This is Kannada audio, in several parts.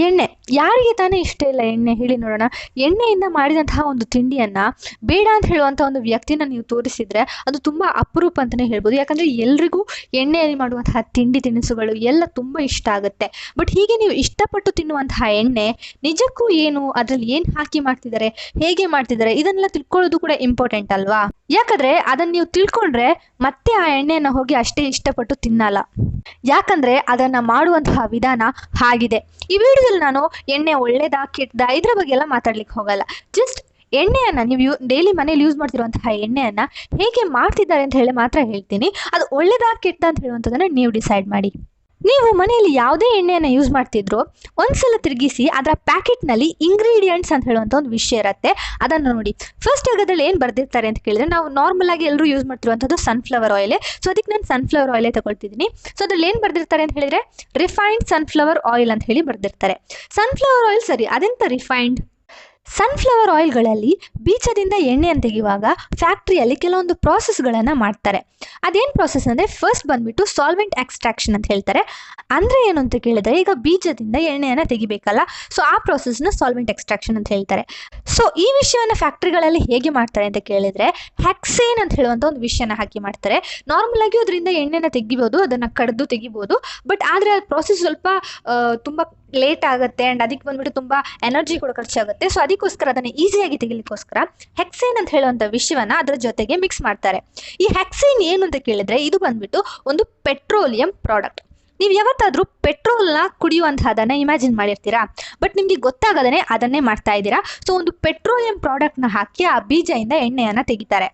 ಎಣ್ಣೆ ಯಾರಿಗೆ ತಾನೇ ಇಷ್ಟ ಇಲ್ಲ ಎಣ್ಣೆ ಹೇಳಿ ನೋಡೋಣ. ಎಣ್ಣೆಯಿಂದ ಮಾಡಿದಂತಹ ಒಂದು ತಿಂಡಿಯನ್ನ ಬೇಡ ಅಂತ ಹೇಳುವಂಥ ಒಂದು ವ್ಯಕ್ತಿನ ನೀವು ತೋರಿಸಿದ್ರೆ ಅದು ತುಂಬಾ ಅಪರೂಪ ಅಂತಲೇ ಹೇಳ್ಬೋದು. ಯಾಕಂದ್ರೆ ಎಲ್ರಿಗೂ ಎಣ್ಣೆಯಲ್ಲಿ ಮಾಡುವಂತಹ ತಿಂಡಿ ತಿನಿಸುಗಳು ಎಲ್ಲ ತುಂಬಾ ಇಷ್ಟ ಆಗುತ್ತೆ. ಬಟ್ ಹೀಗೆ ನೀವು ಇಷ್ಟಪಟ್ಟು ತಿನ್ನುವಂತಹ ಎಣ್ಣೆ ನಿಜಕ್ಕೂ ಏನು, ಅದ್ರಲ್ಲಿ ಏನು ಹಾಕಿ ಮಾಡ್ತಿದ್ದಾರೆ, ಹೇಗೆ ಮಾಡ್ತಿದ್ದಾರೆ, ಇದನ್ನೆಲ್ಲ ತಿಳ್ಕೊಳ್ಳೋದು ಕೂಡ ಇಂಪಾರ್ಟೆಂಟ್ ಅಲ್ವಾ? ಯಾಕಂದ್ರೆ ಅದನ್ನ ನೀವು ತಿಳ್ಕೊಂಡ್ರೆ ಮತ್ತೆ ಆ ಎಣ್ಣೆಯನ್ನ ಹೋಗಿ ಅಷ್ಟೇ ಇಷ್ಟಪಟ್ಟು ತಿನ್ನಲ್ಲ. ಯಾಕಂದ್ರೆ ಅದನ್ನ ಮಾಡುವಂತಹ ವಿಧಾನ ಹಾಗಿದೆ. ಈ ವಿಡಿಯೋದಲ್ಲಿ ನಾನು ಎಣ್ಣೆ ಒಳ್ಳೇದಾ ಕೆಟ್ಟದಾ ಇದ್ರ ಬಗ್ಗೆ ಎಲ್ಲ ಮಾತಾಡ್ಲಿಕ್ಕೆ ಹೋಗಲ್ಲ. ಜಸ್ಟ್ ಎಣ್ಣೆಯನ್ನ ನೀವು ಡೈಲಿ ಮನೇಲಿ ಯೂಸ್ ಮಾಡ್ತಿರುವಂತಹ ಎಣ್ಣೆಯನ್ನ ಹೇಗೆ ಮಾಡ್ತಿದ್ದಾರೆ ಅಂತ ಹೇಳಿ ಮಾತ್ರ ಹೇಳ್ತೀನಿ. ಅದು ಒಳ್ಳೇದಾ ಕೆಟ್ಟದಾ ಅಂತ ಹೇಳುವಂಥದ್ದನ್ನ ನೀವು ಡಿಸೈಡ್ ಮಾಡಿ. ನೀವು ಮನೆಯಲ್ಲಿ ಯಾವುದೇ ಎಣ್ಣೆಯನ್ನು ಯೂಸ್ ಮಾಡ್ತಿದ್ರು ಒಂದ್ಸಲ ತಿರುಗಿಸಿ ಅದರ ಪ್ಯಾಕೆಟ್ನಲ್ಲಿ ಇಂಗ್ರೀಡಿಯೆಂಟ್ಸ್ ಅಂತ ಹೇಳುವಂಥ ಒಂದು ವಿಷಯ ಇರುತ್ತೆ, ಅದನ್ನು ನೋಡಿ. ಫಸ್ಟ್ ಅದರಲ್ಲಿ ಏನು ಬರ್ದಿರ್ತಾರೆ ಅಂತ ಕೇಳಿದ್ರೆ, ನಾವು ನಾರ್ಮಲ್ ಆಗಿ ಎಲ್ಲರೂ ಯೂಸ್ ಮಾಡ್ತಿರುವಂಥದ್ದು ಸನ್ಫ್ಲವರ್ ಆಯಿಲ್. ಸೊ ಅದಕ್ಕೆ ನಾನು ಸನ್ಫ್ಲವರ್ ಆಯಿಲೇ ತಗೊಳ್ತಿದ್ದೀನಿ. ಸೊ ಅದ್ರಲ್ಲಿ ಏನು ಬರ್ದಿರ್ತಾರೆ ಅಂತ ಹೇಳಿದ್ರೆ ರಿಫೈನ್ಡ್ ಸನ್ಫ್ಲವರ್ ಆಯಿಲ್ ಅಂತ ಹೇಳಿ ಬರ್ದಿರ್ತಾರೆ. ಸನ್ಫ್ಲವರ್ ಆಯಿಲ್ ಸರಿ, ಅದೆಂತ ರಿಫೈನ್ಡ್? ಸನ್ಫ್ಲವರ್ ಆಯಿಲ್ಗಳಲ್ಲಿ ಬೀಜದಿಂದ ಎಣ್ಣೆಯನ್ನು ತೆಗೆಯುವಾಗ ಫ್ಯಾಕ್ಟ್ರಿಯಲ್ಲಿ ಕೆಲವೊಂದು ಪ್ರಾಸೆಸ್ಗಳನ್ನು ಮಾಡ್ತಾರೆ. ಅದೇನು ಪ್ರಾಸೆಸ್ ಅಂದರೆ ಫಸ್ಟ್ ಬಂದ್ಬಿಟ್ಟು ಸಾಲ್ವೆಂಟ್ ಎಕ್ಸ್ಟ್ರಾಕ್ಷನ್ ಅಂತ ಹೇಳ್ತಾರೆ. ಅಂದರೆ ಏನು ಅಂತ ಕೇಳಿದ್ರೆ, ಈಗ ಬೀಜದಿಂದ ಎಣ್ಣೆಯನ್ನು ತೆಗಿಬೇಕಲ್ಲ, ಸೊ ಆ ಪ್ರಾಸೆಸ್ನ ಸಾಲ್ವೆಂಟ್ ಎಕ್ಸ್ಟ್ರಾಕ್ಷನ್ ಅಂತ ಹೇಳ್ತಾರೆ. ಸೊ ಈ ವಿಷಯವನ್ನು ಫ್ಯಾಕ್ಟ್ರಿಗಳಲ್ಲಿ ಹೇಗೆ ಮಾಡ್ತಾರೆ ಅಂತ ಕೇಳಿದ್ರೆ, ಹೆಕ್ಸೇನ್ ಅಂತ ಹೇಳುವಂಥ ಒಂದು ವಿಷಯನ ಹಾಕಿ ಮಾಡ್ತಾರೆ. ನಾರ್ಮಲ್ ಆಗಿ ಅದರಿಂದ ಎಣ್ಣೆನ ತೆಗಿಬೋದು, ಅದನ್ನು ಕಡ್ದು ತೆಗಿಬೋದು. ಬಟ್ ಆದರೆ ಆ ಪ್ರಾಸೆಸ್ ಸ್ವಲ್ಪ ತುಂಬ ಲೇಟ್ ಆಗುತ್ತೆ ಆ್ಯಂಡ್ ಅದಕ್ಕೆ ಬಂದ್ಬಿಟ್ಟು ತುಂಬ ಎನರ್ಜಿ ಕೂಡ ಖರ್ಚಾಗುತ್ತೆ. ಸೊ ಅದಕ್ಕೋಸ್ಕರ ಅದನ್ನು ಈಸಿಯಾಗಿ ತೆಗಿಲಿಕ್ಕೋಸ್ಕರ ಹೆಕ್ಸೇನ್ ಅಂತ ಹೇಳುವಂಥ ವಿಷಯವನ್ನು ಅದರ ಜೊತೆಗೆ ಮಿಕ್ಸ್ ಮಾಡ್ತಾರೆ. ಈ ಹೆಕ್ಸೇನ್ ಏನು ಅಂತ ಕೇಳಿದ್ರೆ, ಇದು ಬಂದ್ಬಿಟ್ಟು ಒಂದು ಪೆಟ್ರೋಲಿಯಂ ಪ್ರಾಡಕ್ಟ್. ನೀವು ಯಾವತ್ತಾದರೂ ಪೆಟ್ರೋಲ್ನ ಕುಡಿಯುವಂತಹದನ್ನು ಇಮ್ಯಾಜಿನ್ ಮಾಡಿರ್ತೀರಾ, ಬಟ್ ನಿಮಗೆ ಗೊತ್ತಾಗದೇ ಅದನ್ನೇ ಮಾಡ್ತಾ ಇದ್ದೀರಾ. ಸೊ ಒಂದು ಪೆಟ್ರೋಲಿಯಂ ಪ್ರಾಡಕ್ಟ್ನ ಹಾಕಿ ಆ ಬೀಜದಿಂದ ಎಣ್ಣೆಯನ್ನು ತೆಗಿತಾರೆ.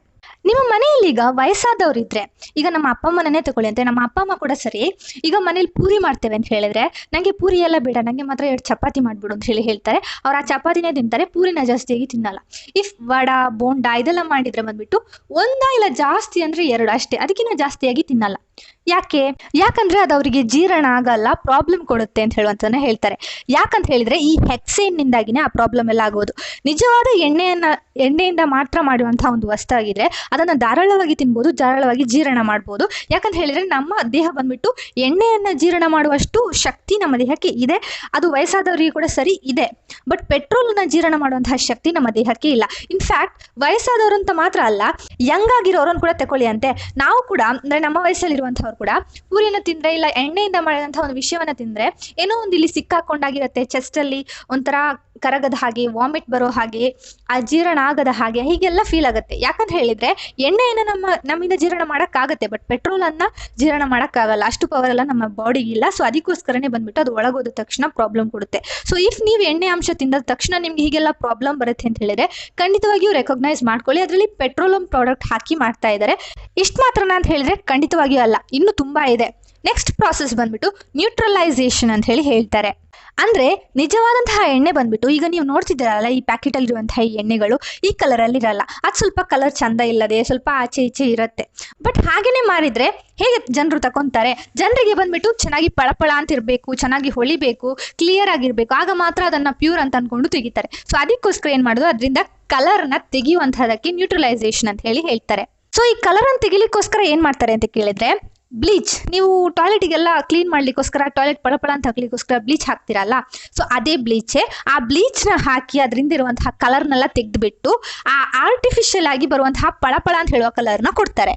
ನಿಮ್ಮ ಮನೆಯಲ್ಲಿ ಈಗ ವಯಸ್ಸಾದವರಿದ್ರೆ, ಈಗ ನಮ್ಮ ಅಪ್ಪ ಅಮ್ಮನೇ ತಗೊಳ್ಳಿ ಅಂತ, ನಮ್ಮ ಅಪ್ಪ ಅಮ್ಮ ಕೂಡ ಸರಿ, ಈಗ ಮನೇಲಿ ಪೂರಿ ಮಾಡ್ತೇವೆ ಅಂತ ಹೇಳಿದ್ರೆ, ನನಗೆ ಪೂರಿ ಎಲ್ಲ ಬೇಡ, ನನಗೆ ಮಾತ್ರ 2 ಚಪಾತಿ ಮಾಡಿಬಿಡು ಅಂತ ಹೇಳ್ತಾರೆ. ಅವ್ರು ಆ ಚಪಾತಿನೇ ತಿಂತಾರೆ, ಪೂರಿನ ಜಾಸ್ತಿಯಾಗಿ ತಿನ್ನಲ್ಲ. ಇಫ್ ವಡ ಬೋಂಡ ಇದೆಲ್ಲ ಮಾಡಿದ್ರೆ ಬಂದ್ಬಿಟ್ಟು ಇಲ್ಲ ಜಾಸ್ತಿ ಅಂದರೆ 2 ಅಷ್ಟೇ, ಅದಕ್ಕಿಂತ ಜಾಸ್ತಿಯಾಗಿ ತಿನ್ನಲ್ಲ. ಯಾಕಂದ್ರೆ ಅದು ಅವರಿಗೆ ಜೀರ್ಣ ಆಗಲ್ಲ, ಪ್ರಾಬ್ಲಮ್ ಕೊಡುತ್ತೆ ಅಂತ ಹೇಳುವಂತನೇ ಹೇಳ್ತಾರೆ. ಯಾಕಂತ ಹೇಳಿದ್ರೆ ಈ ಹೆಕ್ಸೇನ್ನಿಂದಾಗಿನೇ ಆ ಪ್ರಾಬ್ಲಮ್ ಎಲ್ಲ ಆಗೋದು. ನಿಜವಾದ ಎಣ್ಣೆಯಿಂದ ಮಾತ್ರ ಮಾಡುವಂತಹ ಒಂದು ವಸ್ತಾಗಿದ್ರೆ ಅದನ್ನು ಧಾರಾಳವಾಗಿ ತಿನ್ಬೋದು, ಧಾರಾಳವಾಗಿ ಜೀರ್ಣ ಮಾಡ್ಬೋದು. ಯಾಕಂತ ಹೇಳಿದ್ರೆ ನಮ್ಮ ದೇಹ ಬಂದ್ಬಿಟ್ಟು ಎಣ್ಣೆಯನ್ನು ಜೀರ್ಣ ಮಾಡುವಷ್ಟು ಶಕ್ತಿ ನಮ್ಮ ದೇಹಕ್ಕೆ ಇದೆ. ಅದು ವಯಸ್ಸಾದವರಿಗೆ ಕೂಡ ಸರಿ ಇದೆ. ಬಟ್ ಪೆಟ್ರೋಲ್ನ ಜೀರ್ಣ ಮಾಡುವಂತಹ ಶಕ್ತಿ ನಮ್ಮ ದೇಹಕ್ಕೆ ಇಲ್ಲ. ಇನ್ಫ್ಯಾಕ್ಟ್ ವಯಸ್ಸಾದವರಂತ ಮಾತ್ರ ಅಲ್ಲ, ಯಂಗ್ ಆಗಿರೋರನ್ನು ಕೂಡ ತಗೊಳ್ಳಿ ಅಂತೆ. ನಾವು ಕೂಡ ಅಂದರೆ ನಮ್ಮ ವಯಸ್ಸಲ್ಲಿರುವಂಥವ್ರು ಕೂಡ ಪೂರಿನ ತಿಂದರೆ ಇಲ್ಲ ಎಣ್ಣೆಯಿಂದ ಮಾಡಿದಂತಹ ಒಂದು ವಿಷಯವನ್ನ ತಿಂದರೆ ಏನೋ ಒಂದು ಇಲ್ಲಿ ಸಿಕ್ಕಾಕೊಂಡಾಗಿರುತ್ತೆ, ಚೆಸ್ಟಲ್ಲಿ ಒಂಥರ ಕರಗದ ಹಾಗೆ, ವಾಮಿಟ್ ಬರೋ ಹಾಗೆ, ಅಜೀರ್ಣ ಆಗದ ಹಾಗೆ, ಹೀಗೆಲ್ಲ ಫೀಲ್ ಆಗುತ್ತೆ. ಯಾಕಂತ ಹೇಳಿದ್ರೆ ಎಣ್ಣೆಯನ್ನು ನಮ್ಮಿಂದ ಜೀರ್ಣ ಮಾಡೋಕ್ಕಾಗತ್ತೆ, ಬಟ್ ಪೆಟ್ರೋಲನ್ನು ಜೀರ್ಣ ಮಾಡೋಕ್ಕಾಗಲ್ಲ, ಅಷ್ಟು ಪವರ್ ಎಲ್ಲ ನಮ್ಮ ಬಾಡಿಗಿಲ್ಲ. ಸೊ ಅದಕ್ಕೋಸ್ಕರನೇ ಬಂದ್ಬಿಟ್ಟು ಅದು ಒಳಗೋದ ತಕ್ಷಣ ಪ್ರಾಬ್ಲಮ್ ಕೊಡುತ್ತೆ. ಸೊ ಇಫ್ ನೀವು ಎಣ್ಣೆ ಅಂಶ ತಿಂದ ತಕ್ಷಣ ನಿಮ್ಗೆ ಹೀಗೆಲ್ಲ ಪ್ರಾಬ್ಲಮ್ ಬರುತ್ತೆ ಅಂತ ಹೇಳಿದ್ರೆ ಖಂಡಿತವಾಗಿಯೂ ರೆಕಗ್ನೈಸ್ ಮಾಡ್ಕೊಳ್ಳಿ, ಅದರಲ್ಲಿ ಪೆಟ್ರೋಲಿಯಂ ಪ್ರಾಡಕ್ಟ್ ಹಾಕಿ ಮಾಡ್ತಾ ಇದ್ದಾರೆ. ಇಷ್ಟು ಮಾತ್ರನಾ ಅಂತ ಹೇಳಿದ್ರೆ ಖಂಡಿತವಾಗಿಯೂ ಅಲ್ಲ, ಇನ್ನೂ ತುಂಬಾ ಇದೆ. ನೆಕ್ಸ್ಟ್ ಪ್ರಾಸೆಸ್ ಬಂದ್ಬಿಟ್ಟು ನ್ಯೂಟ್ರಲೈಸೇಷನ್ ಅಂತ ಹೇಳ್ತಾರೆ. ಅಂದರೆ ನಿಜವಾದಂತಹ ಎಣ್ಣೆ ಬಂದ್ಬಿಟ್ಟು ಈಗ ನೀವು ನೋಡ್ತಿದ್ದೀರಲ್ಲ, ಈ ಪ್ಯಾಕೆಟಲ್ಲಿರುವಂತಹ ಈ ಎಣ್ಣೆಗಳು ಈ ಕಲರಲ್ಲಿ ಇರಲ್ಲ, ಅದು ಸ್ವಲ್ಪ ಕಲರ್ ಚಂದ ಇಲ್ಲದೆ ಸ್ವಲ್ಪ ಆಚೆ ಈಚೆ ಇರುತ್ತೆ. ಬಟ್ ಹಾಗೇನೆ ಮಾರಿದ್ರೆ ಹೇಗೆ ಜನರು ತಗೊಂತಾರೆ? ಜನರಿಗೆ ಬಂದ್ಬಿಟ್ಟು ಚೆನ್ನಾಗಿ ಪಳಪಳ ಅಂತ ಇರಬೇಕು, ಚೆನ್ನಾಗಿ ಹೊಳಿಬೇಕು, ಕ್ಲಿಯರ್ ಆಗಿರಬೇಕು, ಆಗ ಮಾತ್ರ ಅದನ್ನು ಪ್ಯೂರ್ ಅಂತ ಅಂದ್ಕೊಂಡು ತೆಗಿತಾರೆ. ಸೊ ಅದಕ್ಕೋಸ್ಕರ ಏನು ಮಾಡೋದು, ಅದರಿಂದ ಕಲರ್ನ ತೆಗೆಯುವಂಥದಕ್ಕೆ ನ್ಯೂಟ್ರಲೈಸೇಷನ್ ಅಂತ ಹೇಳ್ತಾರೆ. ಸೊ ಈ ಕಲರನ್ನು ತೆಗಿಲಿಕ್ಕೋಸ್ಕರ ಏನು ಮಾಡ್ತಾರೆ ಅಂತ ಕೇಳಿದ್ರೆ, ಬ್ಲೀಚ್, ನೀವು ಟಾಯ್ಲೆಟಿಗೆಲ್ಲ ಕ್ಲೀನ್ ಮಾಡ್ಲಿಕ್ಕೋಸ್ಕರ, ಟಾಯ್ಲೆಟ್ ಪಳಪಳ ಅಂತ ಹಾಕ್ಲಿಕ್ಕೋಸ್ಕರ ಬ್ಲೀಚ್ ಹಾಕ್ತಿರಲ್ಲ, ಸೊ ಅದೇ ಬ್ಲೀಚೇ. ಆ ಬ್ಲೀಚ್ನ ಹಾಕಿ ಅದರಿಂದ ಇರುವಂತಹ ಕಲರ್ನೆಲ್ಲ ತೆಗೆದುಬಿಟ್ಟು ಆ ಆರ್ಟಿಫಿಷಿಯಲ್ ಆಗಿ ಬರುವಂತಹ ಪಳಪಳ ಅಂತ ಹೇಳುವ ಕಲರ್ನ ಕೊಡ್ತಾರೆ.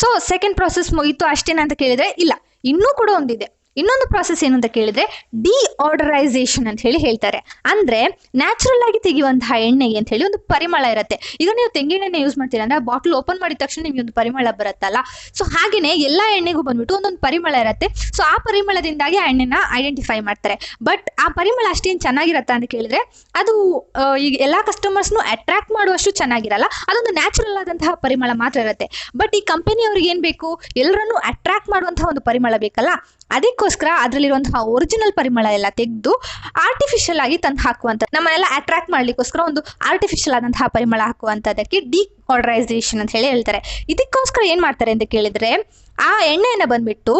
ಸೊ ಸೆಕೆಂಡ್ ಪ್ರಾಸೆಸ್ ಮುಗೀತು ಅಷ್ಟೇನಾ ಅಂತ ಕೇಳಿದ್ರೆ ಇಲ್ಲ, ಇನ್ನೂ ಕೂಡ ಒಂದಿದೆ. ಇನ್ನೊಂದು ಪ್ರಾಸೆಸ್ ಏನು ಅಂತ ಕೇಳಿದ್ರೆ ಡಿಆರ್ಡರೈಸೇಷನ್ ಅಂತ ಹೇಳ್ತಾರೆ. ಅಂದ್ರೆ ನ್ಯಾಚುರಲ್ ಆಗಿ ತೆಗೆಯುವಂತಹ ಎಣ್ಣೆಗೆ ಅಂತ ಹೇಳಿ ಒಂದು ಪರಿಮಳ ಇರುತ್ತೆ. ಈಗ ನೀವು ತೆಂಗಿನೆಣ್ಣೆ ಯೂಸ್ ಮಾಡ್ತೀರಾ ಅಂದ್ರೆ ಬಾಟ್ಲ್ ಓಪನ್ ಮಾಡಿದ ತಕ್ಷಣ ನಿಮ್ಗೆ ಒಂದು ಪರಿಮಳ ಬರುತ್ತಲ್ಲ, ಸೊ ಹಾಗೇನೆ ಎಲ್ಲಾ ಎಣ್ಣೆಗೂ ಬಂದ್ಬಿಟ್ಟು ಒಂದೊಂದು ಪರಿಮಳ ಇರುತ್ತೆ. ಸೊ ಆ ಪರಿಮಳದಿಂದಾಗಿ ಆ ಎಣ್ಣೆನ ಐಡೆಂಟಿಫೈ ಮಾಡ್ತಾರೆ. ಬಟ್ ಆ ಪರಿಮಳ ಅಷ್ಟೇನು ಚೆನ್ನಾಗಿರತ್ತಾ ಅಂತ ಕೇಳಿದ್ರೆ ಅದು ಈಗ ಎಲ್ಲಾ ಕಸ್ಟಮರ್ಸ್ನು ಅಟ್ರಾಕ್ಟ್ ಮಾಡುವಷ್ಟು ಚೆನ್ನಾಗಿರಲ್ಲ, ಅದೊಂದು ನ್ಯಾಚುರಲ್ ಆದಂತಹ ಪರಿಮಳ ಮಾತ್ರ ಇರುತ್ತೆ. ಬಟ್ ಈ ಕಂಪನಿಯವ್ರಿಗೆ ಏನ್ ಬೇಕು, ಎಲ್ಲರನ್ನೂ ಅಟ್ರಾಕ್ಟ್ ಮಾಡುವಂತಹ ಒಂದು ಪರಿಮಳ ಬೇಕಲ್ಲ, ಅದಕ್ಕೋಸ್ಕರ ಅದರಲ್ಲಿರುವಂತಹ ಒರಿಜಿನಲ್ ಪರಿಮಳ ಎಲ್ಲ ತೆಗೆದು ಆರ್ಟಿಫಿಷಿಯಲ್ ಆಗಿ ತಂದು ಹಾಕುವಂತ, ನಮ್ಮನ್ನೆಲ್ಲ ಅಟ್ರಾಕ್ಟ್ ಮಾಡ್ಲಿಕ್ಕೋಸ್ಕರ ಒಂದು ಆರ್ಟಿಫಿಷಿಯಲ್ ಆದಂತಹ ಪರಿಮಳ ಹಾಕುವಂತದಕ್ಕೆ ಡಿಆರ್ಡರೈಸೇಷನ್ ಅಂತ ಹೇಳ್ತಾರೆ. ಇದಕ್ಕೋಸ್ಕರ ಏನ್ ಮಾಡ್ತಾರೆ ಅಂತ ಕೇಳಿದ್ರೆ ಆ ಎಣ್ಣೆಯನ್ನ ಬಂದ್ಬಿಟ್ಟು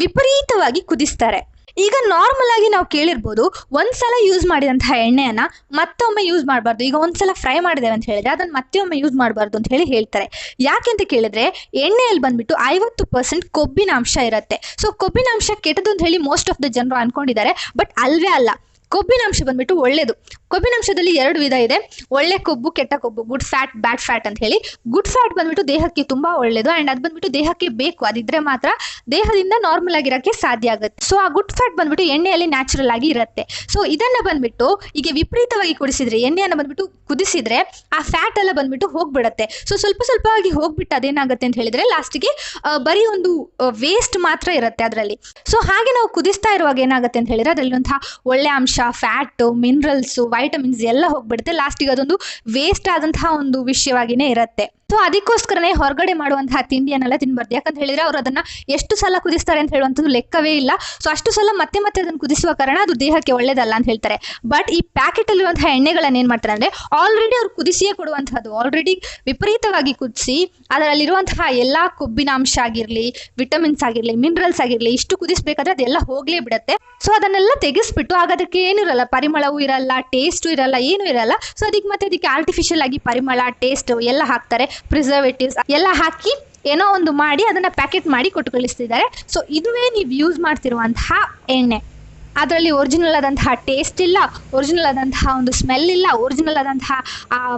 ವಿಪರೀತವಾಗಿ ಕುದಿಸ್ತಾರೆ. ಈಗ ನಾರ್ಮಲ್ ಆಗಿ ನಾವು ಕೇಳಿರ್ಬೋದು, ಒಂದ್ಸಲ ಯೂಸ್ ಮಾಡಿದಂತಹ ಎಣ್ಣೆಯನ್ನ ಮತ್ತೊಮ್ಮೆ ಯೂಸ್ ಮಾಡಬಾರ್ದು. ಈಗ ಒಂದ್ಸಲ ಫ್ರೈ ಮಾಡಿದೇವೆ ಅಂತ ಹೇಳಿದ್ರೆ ಅದನ್ನ ಮತ್ತೊಮ್ಮೆ ಯೂಸ್ ಮಾಡಬಾರ್ದು ಅಂತ ಹೇಳ್ತಾರೆ. ಯಾಕೆಂತ ಕೇಳಿದ್ರೆ ಎಣ್ಣೆಯಲ್ಲಿ ಬಂದ್ಬಿಟ್ಟು 50% ಕೊಬ್ಬಿನ ಅಂಶ ಇರುತ್ತೆ. ಸೊ ಕೊಬ್ಬಿನ ಅಂಶ ಕೆಟ್ಟದು ಅಂತ ಹೇಳಿ ಮೋಸ್ಟ್ ಆಫ್ ದ ಜನರು ಅನ್ಕೊಂಡಿದ್ದಾರೆ, ಬಟ್ ಅಲ್ವೇ ಅಲ್ಲ. ಕೊಬ್ಬಿನಾಂಶ ಬಂದ್ಬಿಟ್ಟು ಒಳ್ಳೇದು. ಕೊಬ್ಬಿನಾಂಶದಲ್ಲಿ 2 ವಿಧ ಇದೆ, ಒಳ್ಳೆ ಕೊಬ್ಬು, ಕೆಟ್ಟ ಕೊಬ್ಬು, ಗುಡ್ ಫ್ಯಾಟ್, ಬ್ಯಾಡ್ ಫ್ಯಾಟ್ ಅಂತ ಹೇಳಿ. ಗುಡ್ ಫ್ಯಾಟ್ ಬಂದ್ಬಿಟ್ಟು ದೇಹಕ್ಕೆ ತುಂಬಾ ಒಳ್ಳೇದು ಅಂಡ್ ಅದು ಬಂದ್ಬಿಟ್ಟು ದೇಹಕ್ಕೆ ಬೇಕು, ಅದಿದ್ರೆ ಮಾತ್ರ ದೇಹದಿಂದ ನಾರ್ಮಲ್ ಆಗಿರಕ್ಕೆ ಸಾಧ್ಯ ಆಗುತ್ತೆ. ಸೊ ಆ ಗುಡ್ ಫ್ಯಾಟ್ ಬಂದ್ಬಿಟ್ಟು ಎಣ್ಣೆಯಲ್ಲಿ ನ್ಯಾಚುರಲ್ ಆಗಿ ಇರುತ್ತೆ. ಸೊ ಇದನ್ನ ಬಂದ್ಬಿಟ್ಟು ಈಗ ವಿಪರೀತವಾಗಿ ಕುಡಿಸಿದ್ರೆ, ಎಣ್ಣೆಯನ್ನು ಬಂದ್ಬಿಟ್ಟು ಕುದಿಸಿದ್ರೆ ಆ ಫ್ಯಾಟ್ ಎಲ್ಲ ಬಂದ್ಬಿಟ್ಟು ಹೋಗ್ಬಿಡತ್ತೆ. ಸೊ ಸ್ವಲ್ಪ ಸ್ವಲ್ಪವಾಗಿ ಹೋಗ್ಬಿಟ್ಟು ಅದೇನಾಗುತ್ತೆ ಅಂತ ಹೇಳಿದ್ರೆ ಲಾಸ್ಟಿಗೆ ಬರೀ ಒಂದು ವೇಸ್ಟ್ ಮಾತ್ರ ಇರುತ್ತೆ ಅದರಲ್ಲಿ. ಸೊ ಹಾಗೆ ನಾವು ಕುದಿಸ್ತಾ ಇರುವಾಗ ಏನಾಗುತ್ತೆ ಅಂತ ಹೇಳಿದ್ರೆ ಅದರಲ್ಲಿರುವಂತಹ ಒಳ್ಳೆ ಅಂಶ, ಫ್ಯಾಟ್, ಮಿನರಲ್ಸ್, ವೈಟಮಿನ್ಸ್ ಎಲ್ಲ ಹೋಗ್ಬಿಡುತ್ತೆ. ಲಾಸ್ಟಿಗೆ ಅದೊಂದು ವೇಸ್ಟ್ ಆದಂತಹ ಒಂದು ವಿಷಯವಾಗಿನೇ ಇರುತ್ತೆ. ಸೊ ಅದಕ್ಕೋಸ್ಕರನೇ ಹೊರಗಡೆ ಮಾಡುವಂತಹ ತಿಂಡಿಯನ್ನೆಲ್ಲ ತಿನ್ಬಾರ್ದು. ಯಾಕಂತ ಹೇಳಿದ್ರೆ ಅವ್ರು ಅದನ್ನ ಎಷ್ಟು ಸಲ ಕುದಿಸ್ತಾರೆ ಅಂತ ಹೇಳುವಂಥದ್ದು ಲೆಕ್ಕವೇ ಇಲ್ಲ. ಸೊ ಅಷ್ಟು ಸಲ ಮತ್ತೆ ಮತ್ತೆ ಅದನ್ನು ಕುದಿಸುವ ಕಾರಣ ಅದು ದೇಹಕ್ಕೆ ಒಳ್ಳೇದಲ್ಲ ಅಂತ ಹೇಳ್ತಾರೆ. ಬಟ್ ಈ ಪ್ಯಾಕೆಟ್ ಅಲ್ಲಿರುವಂತಹ ಎಣ್ಣೆಗಳನ್ನ ಏನ್ ಮಾಡ್ತಾರೆ ಅಂದ್ರೆ ಆಲ್ರೆಡಿ ಅವ್ರು ಕುದಿಸಿಯೇ ಕೊಡುವಂತಹದ್ದು, ಆಲ್ರೆಡಿ ವಿಪರೀತವಾಗಿ ಕುದಿಸಿ ಅದರಲ್ಲಿರುವಂತಹ ಎಲ್ಲಾ ಕೊಬ್ಬಿನ ಅಂಶ ಆಗಿರ್ಲಿ, ವಿಟಮಿನ್ಸ್ ಆಗಿರ್ಲಿ, ಮಿನರಲ್ಸ್ ಆಗಿರ್ಲಿ, ಇಷ್ಟು ಕುದಿಸ್ಬೇಕಾದ್ರೆ ಅದೆಲ್ಲ ಹೋಗ್ಲೇ ಬಿಡುತ್ತೆ. ಸೊ ಅದನ್ನೆಲ್ಲ ತೆಗೆಸ್ಬಿಟ್ಟು ಆಗ ಅದಕ್ಕೆ ಏನಿರಲ್ಲ, ಪರಿಮಳವೂ ಇರಲ್ಲ, ಟೇಸ್ಟು ಇರಲ್ಲ, ಏನು ಇರಲ್ಲ. ಸೊ ಅದಕ್ಕೆ ಆರ್ಟಿಫಿಷಿಯಲ್ ಆಗಿ ಪರಿಮಳ, ಟೇಸ್ಟ್ ಎಲ್ಲ ಹಾಕ್ತಾರೆ, ಪ್ರಿಸರ್ವೇಟಿವ್ಸ್ ಎಲ್ಲ ಹಾಕಿ ಏನೋ ಒಂದು ಮಾಡಿ ಅದನ್ನ ಪ್ಯಾಕೆಟ್ ಮಾಡಿ ಕೊಟ್ಟು ಕಳಿಸ್ತಿದ್ದಾರೆ. ಸೊ ಇದುವೇ ನೀವು ಯೂಸ್ ಮಾಡ್ತಿರುವಂತಹ ಎಣ್ಣೆ. ಅದರಲ್ಲಿ ಒರಿಜಿನಲ್ ಆದಂತಹ ಟೇಸ್ಟ್ ಇಲ್ಲ, ಒರಿಜಿನಲ್ ಆದಂತಹ ಒಂದು ಸ್ಮೆಲ್ ಇಲ್ಲ, ಒರಿಜಿನಲ್ ಆದಂತಹ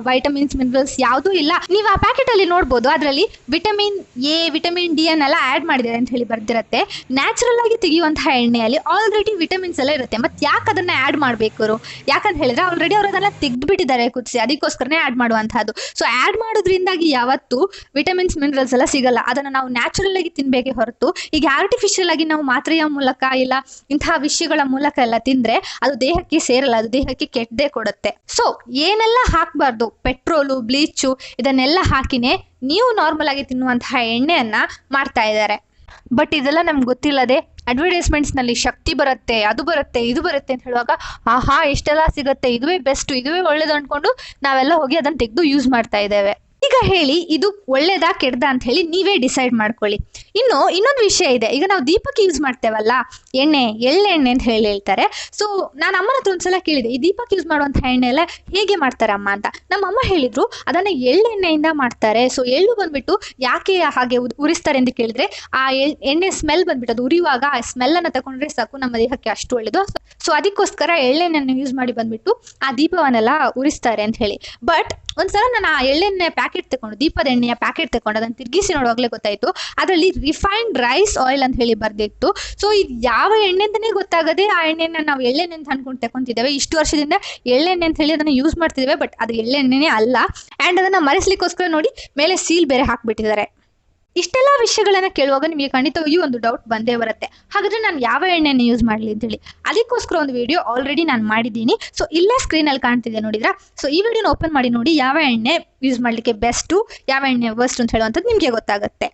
ವೈಟಮಿನ್ಸ್, ಮಿನರಲ್ಸ್ ಯಾವುದೂ ಇಲ್ಲ. ನೀವು ಆ ಪ್ಯಾಕೆಟ್ ಅಲ್ಲಿ ನೋಡ್ಬೋದು, ಅದರಲ್ಲಿ ವಿಟಮಿನ್ ಎ, ವಿಟಮಿನ್ ಡಿ ಅನ್ನೆಲ್ಲ ಆ್ಯಡ್ ಮಾಡಿದ್ದಾರೆ ಅಂತ ಹೇಳಿ ಬರ್ದಿರುತ್ತೆ. ನ್ಯಾಚುರಲ್ ಆಗಿ ತೆಗೆಯುವಂತಹ ಎಣ್ಣೆಯಲ್ಲಿ ಆಲ್ರೆಡಿ ವಿಟಮಿನ್ಸ್ ಎಲ್ಲ ಇರುತ್ತೆ. ಮತ್ತೆ ಯಾಕೆ ಅದನ್ನ ಆ್ಯಡ್ ಮಾಡಬೇಕು? ಯಾಕಂತ ಹೇಳಿದ್ರೆ ಆಲ್ರೆಡಿ ಅವರು ಅದನ್ನ ತೆಗೆದುಬಿಟ್ಟಿದ್ದಾರೆ ಕುದಿಸಿ, ಅದಕ್ಕೋಸ್ಕರನೇ ಆ್ಯಡ್ ಮಾಡುವಂತಹದ್ದು. ಸೊ ಆ್ಯಡ್ ಮಾಡೋದ್ರಿಂದಾಗಿ ಯಾವತ್ತು ವಿಟಮಿನ್ಸ್, ಮಿನರಲ್ಸ್ ಎಲ್ಲ ಸಿಗಲ್ಲ. ಅದನ್ನ ನಾವು ನ್ಯಾಚುರಲ್ ಆಗಿ ತಿನ್ಬೇಕೇ ಹೊರತು ಈಗ ಆರ್ಟಿಫಿಷಿಯಲ್ ಆಗಿ ನಾವು ಮಾತ್ರೆಯ ಮೂಲಕ ಇಲ್ಲ ಇಂತಹ ವಿಷಯಗಳ ಮೂಲಕ ಎಲ್ಲ ತಿಂದ್ರೆ ಅದು ದೇಹಕ್ಕೆ ಸೇರಲ್ಲ, ಅದು ದೇಹಕ್ಕೆ ಕೆಟ್ಟದೇ ಕೊಡುತ್ತೆ. ಸೊ ಏನೆಲ್ಲ ಹಾಕಬಾರ್ದು, ಪೆಟ್ರೋಲು, ಬ್ಲೀಚು ಇದನ್ನೆಲ್ಲ ಹಾಕಿನೇ ನೀವು ನಾರ್ಮಲ್ ಆಗಿ ತಿನ್ನುವಂತಹ ಎಣ್ಣೆಯನ್ನ ಮಾಡ್ತಾ ಇದ್ದಾರೆ. ಬಟ್ ಇದೆಲ್ಲ ನಮ್ಗೆ ಗೊತ್ತಿಲ್ಲದೆ ಅಡ್ವರ್ಟೈಸ್ಮೆಂಟ್ಸ್ ನಲ್ಲಿ ಶಕ್ತಿ ಬರುತ್ತೆ, ಅದು ಬರುತ್ತೆ, ಇದು ಬರುತ್ತೆ ಅಂತ ಹೇಳುವಾಗ ಆಹಾ ಎಷ್ಟೆಲ್ಲ ಸಿಗುತ್ತೆ, ಇದುವೇ ಬೆಸ್ಟ್, ಇದುವೇ ಒಳ್ಳೇದು ಅನ್ಕೊಂಡು ನಾವೆಲ್ಲ ಹೋಗಿ ಅದನ್ನ ತೆಗೆದು ಯೂಸ್ ಮಾಡ್ತಾ ಇದ್ದೇವೆ. ಈಗ ಹೇಳಿ ಇದು ಒಳ್ಳೇದಾ ಕೆಡ್ದ ಅಂತ ಹೇಳಿ ನೀವೇ ಡಿಸೈಡ್ ಮಾಡ್ಕೊಳ್ಳಿ. ಇನ್ನೊಂದು ವಿಷಯ ಇದೆ. ಈಗ ನಾವು ದೀಪಕ್ಕೆ ಯೂಸ್ ಮಾಡ್ತೇವಲ್ಲ ಎಣ್ಣೆ, ಎಳ್ಳೆಣ್ಣೆ ಅಂತ ಹೇಳ್ತಾರೆ. ಸೊ ನಾನು ಅಮ್ಮನ ಹತ್ರ ಒಂದ್ಸಲ ಕೇಳಿದೆ, ಈ ದೀಪಕ್ಕೆ ಯೂಸ್ ಮಾಡುವಂತಹ ಎಣ್ಣೆ ಎಲ್ಲ ಹೇಗೆ ಮಾಡ್ತಾರೆ ಅಮ್ಮ ಅಂತ. ನಮ್ಮ ಅಮ್ಮ ಹೇಳಿದ್ರು ಅದನ್ನ ಎಳ್ಳೆಣ್ಣೆಯಿಂದ ಮಾಡ್ತಾರೆ. ಸೊ ಎಳ್ಳು ಬಂದ್ಬಿಟ್ಟು ಯಾಕೆ ಹಾಗೆ ಉರಿಸ್ತಾರೆ ಅಂತ ಕೇಳಿದ್ರೆ ಆ ಎಣ್ಣೆ ಸ್ಮೆಲ್ ಬಂದ್ಬಿಟ್ಟು ಅದು ಉರಿಯುವಾಗ ಆ ಸ್ಮೆಲ್ ಅನ್ನ ತಗೊಂಡ್ರೆ ಸಾಕು, ನಮ್ಮ ದೇಹಕ್ಕೆ ಅಷ್ಟು ಒಳ್ಳೇದು. ಸೊ ಅದಕ್ಕೋಸ್ಕರ ಎಳ್ಳೆಣ್ಣೆಯನ್ನು ಯೂಸ್ ಮಾಡಿ ಬಂದ್ಬಿಟ್ಟು ಆ ದೀಪವನ್ನೆಲ್ಲ ಉರಿಸ್ತಾರೆ ಅಂತ ಹೇಳಿ. ಬಟ್ ಒಂದ್ಸಲ ನಾನು ಆ ಎಳ್ಳೆಣ್ಣೆ ಪ್ಯಾಕೆಟ್ ತಗೊಂಡು, ದೀಪದ ಎಣ್ಣೆಯ ಪ್ಯಾಕೆಟ್ ತಗೊಂಡು ಅದನ್ನು ತಿರುಗಿಸಿ ನೋಡುವಾಗಲೇ ಗೊತ್ತಾಯ್ತು ಅದರಲ್ಲಿ ರಿಫೈನ್ಡ್ ರೈಸ್ ಆಯಿಲ್ ಅಂತ ಹೇಳಿ ಬರ್ದಿತ್ತು. ಸೊ ಇದು ಯಾವ ಎಣ್ಣೆ ಅಂತಾನೆ ಗೊತ್ತಾಗದೆ ಆ ಎಣ್ಣೆನ ನಾವು ಎಳ್ಳೆಣ್ಣೆ ಅಂತ ಅನ್ಕೊಂಡು ತಗೊಂತಿದ್ದೇವೆ. ಇಷ್ಟು ವರ್ಷದಿಂದ ಎಳ್ಳೆಣ್ಣೆ ಅಂತ ಹೇಳಿ ಅದನ್ನ ಯೂಸ್ ಮಾಡ್ತಿದ್ದೇವೆ, ಬಟ್ ಅದು ಎಳ್ಳೆಣ್ಣೆನೇ ಅಲ್ಲ. ಅಂಡ್ ಅದನ್ನ ಮರೆಸ್ಲಿಕ್ಕೋಸ್ಕರ ನೋಡಿ ಮೇಲೆ ಸೀಲ್ ಬೇರೆ ಹಾಕ್ಬಿಟ್ಟಿದ್ದಾರೆ. ಇಷ್ಟೆಲ್ಲ ವಿಷಯಗಳನ್ನ ಕೇಳುವಾಗ ನಿಮಗೆ ಖಂಡಿತವಾಗಿಯೂ ಒಂದು ಡೌಟ್ ಬಂದೇ ಬರುತ್ತೆ, ಹಾಗಾದ್ರೆ ನಾನು ಯಾವ ಎಣ್ಣೆನ ಯೂಸ್ ಮಾಡಲಿ ಅಂತ ಹೇಳಿ. ಅದಕ್ಕೋಸ್ಕರ ಒಂದು ವಿಡಿಯೋ ಆಲ್ರೆಡಿ ನಾನು ಮಾಡಿದ್ದೀನಿ. ಸೊ ಇಲ್ಲೇ ಸ್ಕ್ರೀನಲ್ಲಿ ಕಾಣ್ತಿದೆ ನೋಡಿದ್ರಾ. ಸೊ ಈ ವಿಡಿಯೋನ ಓಪನ್ ಮಾಡಿ ನೋಡಿ ಯಾವ ಎಣ್ಣೆ ಯೂಸ್ ಮಾಡಲಿಕ್ಕೆ ಬೆಸ್ಟು, ಯಾವ ಎಣ್ಣೆ ವರ್ಸ್ಟ್ ಅಂತ ಹೇಳುವಂಥದ್ದು ನಿಮಗೆ ಗೊತ್ತಾಗುತ್ತೆ.